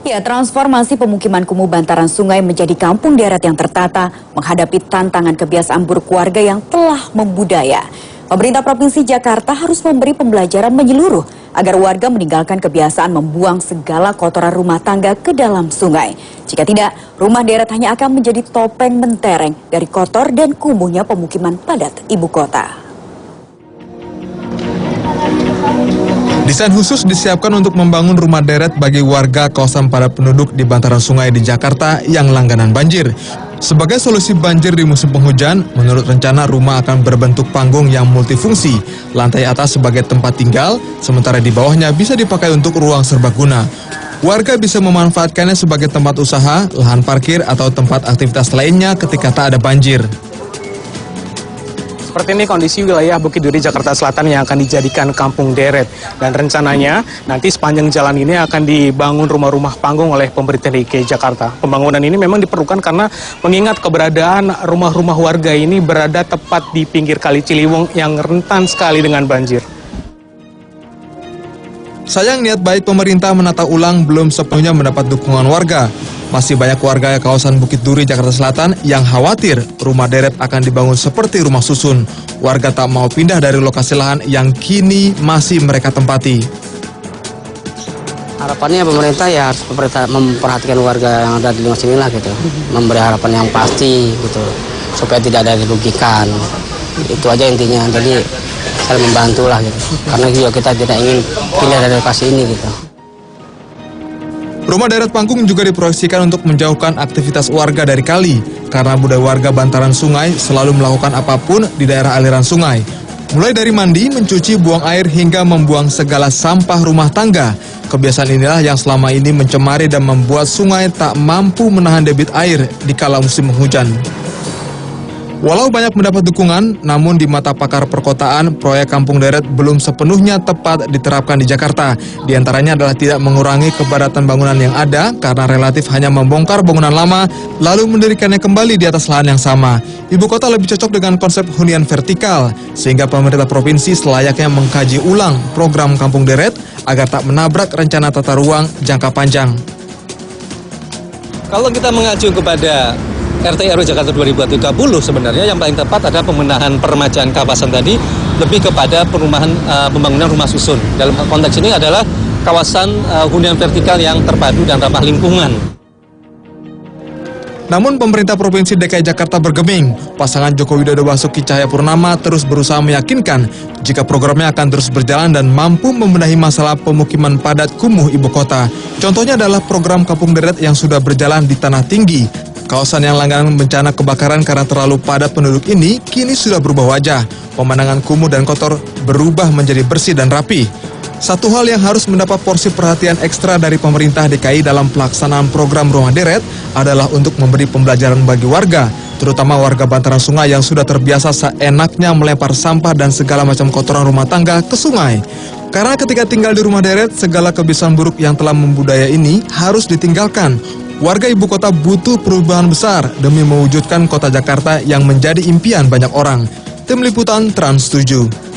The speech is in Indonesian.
Ya, transformasi pemukiman kumuh bantaran sungai menjadi kampung deret yang tertata menghadapi tantangan kebiasaan buruk warga yang telah membudaya. Pemerintah Provinsi Jakarta harus memberi pembelajaran menyeluruh agar warga meninggalkan kebiasaan membuang segala kotoran rumah tangga ke dalam sungai. Jika tidak, rumah deret hanya akan menjadi topeng mentereng dari kotor dan kumuhnya pemukiman padat ibu kota. Desain khusus disiapkan untuk membangun rumah deret bagi warga kawasan padat penduduk di bantaran sungai di Jakarta yang langganan banjir. Sebagai solusi banjir di musim penghujan, menurut rencana rumah akan berbentuk panggung yang multifungsi. Lantai atas sebagai tempat tinggal, sementara di bawahnya bisa dipakai untuk ruang serbaguna. Warga bisa memanfaatkannya sebagai tempat usaha, lahan parkir, atau tempat aktivitas lainnya ketika tak ada banjir. Seperti ini kondisi wilayah Bukit Duri, Jakarta Selatan yang akan dijadikan kampung deret. Dan rencananya nanti sepanjang jalan ini akan dibangun rumah-rumah panggung oleh pemerintah DKI Jakarta. Pembangunan ini memang diperlukan karena mengingat keberadaan rumah-rumah warga ini berada tepat di pinggir Kali Ciliwung yang rentan sekali dengan banjir. Sayang niat baik pemerintah menata ulang belum sepenuhnya mendapat dukungan warga. Masih banyak warga kawasan Bukit Duri, Jakarta Selatan yang khawatir rumah deret akan dibangun seperti rumah susun. Warga tak mau pindah dari lokasi lahan yang kini masih mereka tempati. Harapannya pemerintah ya harus memperhatikan warga yang ada di lingkungan sini lah gitu. Memberi harapan yang pasti gitu, supaya tidak ada dirugikan. Itu aja intinya, jadi saling membantu lah gitu. Karena juga kita tidak ingin pindah dari lokasi ini gitu. Rumah deret panggung juga diproyeksikan untuk menjauhkan aktivitas warga dari kali, karena budaya warga bantaran sungai selalu melakukan apapun di daerah aliran sungai. Mulai dari mandi, mencuci, buang air, hingga membuang segala sampah rumah tangga. Kebiasaan inilah yang selama ini mencemari dan membuat sungai tak mampu menahan debit air di kala musim hujan. Walau banyak mendapat dukungan, namun di mata pakar perkotaan, proyek kampung deret belum sepenuhnya tepat diterapkan di Jakarta. Di antaranya adalah tidak mengurangi kepadatan bangunan yang ada, karena relatif hanya membongkar bangunan lama, lalu mendirikannya kembali di atas lahan yang sama. Ibu kota lebih cocok dengan konsep hunian vertikal, sehingga pemerintah provinsi selayaknya mengkaji ulang program kampung deret agar tak menabrak rencana tata ruang jangka panjang. Kalau kita mengacu kepada RT RW Jakarta 2030 sebenarnya yang paling tepat adalah pembenahan peremajaan kawasan tadi lebih kepada pembangunan rumah susun. Dalam konteks ini adalah kawasan hunian vertikal yang terpadu dan ramah lingkungan. Namun pemerintah Provinsi DKI Jakarta bergeming. Pasangan Joko Widodo Basuki Cahayapurnama terus berusaha meyakinkan jika programnya akan terus berjalan dan mampu membenahi masalah pemukiman padat kumuh ibu kota. Contohnya adalah program kampung deret yang sudah berjalan di Tanah Tinggi. Kawasan yang langganan bencana kebakaran karena terlalu padat penduduk ini kini sudah berubah wajah. Pemandangan kumuh dan kotor berubah menjadi bersih dan rapi. Satu hal yang harus mendapat porsi perhatian ekstra dari pemerintah DKI dalam pelaksanaan program rumah deret adalah untuk memberi pembelajaran bagi warga, terutama warga bantaran sungai yang sudah terbiasa seenaknya melempar sampah dan segala macam kotoran rumah tangga ke sungai. Karena ketika tinggal di rumah deret, segala kebiasaan buruk yang telah membudaya ini harus ditinggalkan. Warga ibu kota butuh perubahan besar demi mewujudkan kota Jakarta yang menjadi impian banyak orang. Tim Liputan Trans 7.